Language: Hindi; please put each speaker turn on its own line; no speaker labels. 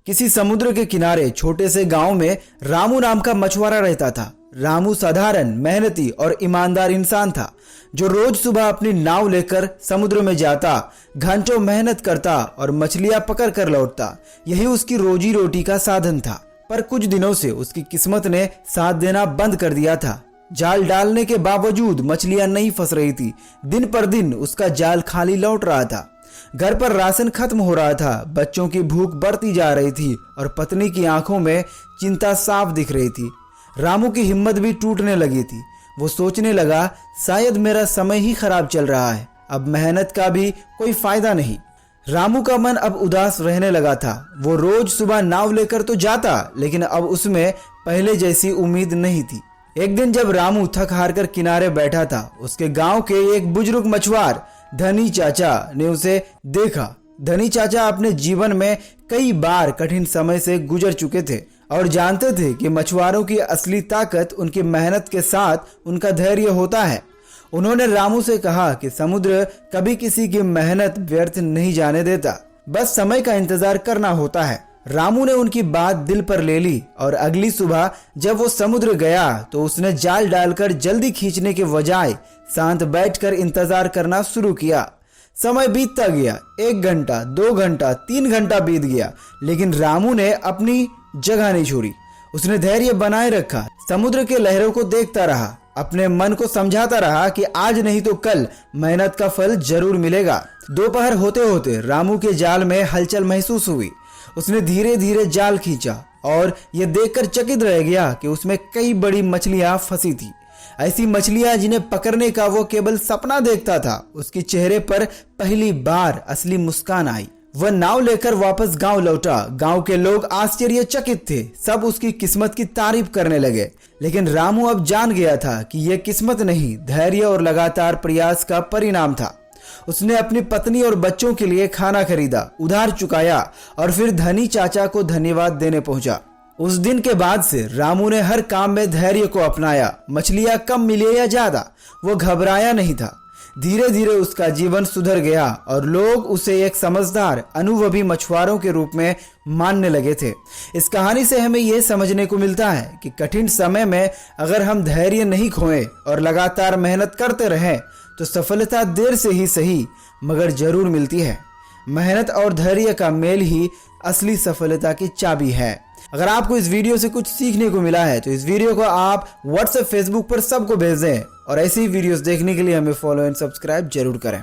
किसी समुद्र के किनारे छोटे से गांव में रामू नाम का मछुआरा रहता था। रामू साधारण, मेहनती और ईमानदार इंसान था जो रोज सुबह अपनी नाव लेकर समुद्र में जाता, घंटों मेहनत करता और मछलियां पकड़ कर लौटता। यही उसकी रोजी रोटी का साधन था। पर कुछ दिनों से उसकी किस्मत ने साथ देना बंद कर दिया था। जाल डालने के बावजूद मछलियां नहीं फंस रही थी। दिन पर दिन उसका जाल खाली लौट रहा था। घर पर राशन खत्म हो रहा था, बच्चों की भूख बढ़ती जा रही थी और पत्नी की आंखों में चिंता साफ दिख रही थी। रामू की हिम्मत भी टूटने लगी थी। वो सोचने लगा, शायद मेरा समय ही खराब चल रहा है, अब मेहनत का भी कोई फायदा नहीं। रामू का मन अब उदास रहने लगा था। वो रोज सुबह नाव लेकर तो जाता, लेकिन अब उसमें पहले जैसी उम्मीद नहीं थी। एक दिन जब रामू थक हार कर किनारे बैठा था, उसके गांव के एक बुजुर्ग मछुआर धनी चाचा ने उसे देखा। धनी चाचा अपने जीवन में कई बार कठिन समय से गुजर चुके थे और जानते थे कि मछुआरों की असली ताकत उनकी मेहनत के साथ उनका धैर्य होता है। उन्होंने रामू से कहा कि समुद्र कभी किसी की मेहनत व्यर्थ नहीं जाने देता, बस समय का इंतजार करना होता है। रामू ने उनकी बात दिल पर ले ली और अगली सुबह जब वो समुद्र गया तो उसने जाल डालकर जल्दी खींचने के बजाय शांत बैठकर इंतजार करना शुरू किया। समय बीतता गया, 1 घंटा, 2 घंटा, 3 घंटा बीत गया, लेकिन रामू ने अपनी जगह नहीं छोड़ी। उसने धैर्य बनाए रखा, समुद्र के लहरों को देखता रहा, अपने मन को समझाता रहा कि आज नहीं तो कल मेहनत का फल जरूर मिलेगा। दोपहर होते होते रामू के जाल में हलचल महसूस हुई। उसने धीरे धीरे जाल खींचा और यह देखकर चकित रह गया कि उसमें कई बड़ी मछलियां फंसी थी। ऐसी मछलियां जिन्हें पकड़ने का वो केवल सपना देखता था। उसके चेहरे पर पहली बार असली मुस्कान आई। वह नाव लेकर वापस गांव लौटा। गांव के लोग आश्चर्यचकित थे, सब उसकी किस्मत की तारीफ करने लगे। लेकिन रामू अब जान गया था कि यह किस्मत नहीं, धैर्य और लगातार प्रयास का परिणाम था। उसने अपनी पत्नी और बच्चों के लिए खाना खरीदा, उधार चुकाया और फिर धनी चाचा को धन्यवाद देने पहुंचा। उस दिन के बाद से रामू ने हर काम में धैर्य को अपनाया। मछलियां कम मिले या ज्यादा, वो घबराया नहीं था। धीरे धीरे उसका जीवन सुधर गया और लोग उसे एक समझदार, अनुभवी मछुआरों के रूप में मानने लगे थे। इस कहानी से हमें यह समझने को मिलता है कि कठिन समय में अगर हम धैर्य नहीं खोएं और लगातार मेहनत करते रहें तो सफलता देर से ही सही मगर जरूर मिलती है। मेहनत और धैर्य का मेल ही असली सफलता की चाबी है। अगर आपको इस वीडियो से कुछ सीखने को मिला है तो इस वीडियो को आप व्हाट्सएप, फेसबुक पर सबको भेज दें और ऐसी वीडियोस देखने के लिए हमें फॉलो एंड सब्सक्राइब जरूर करें।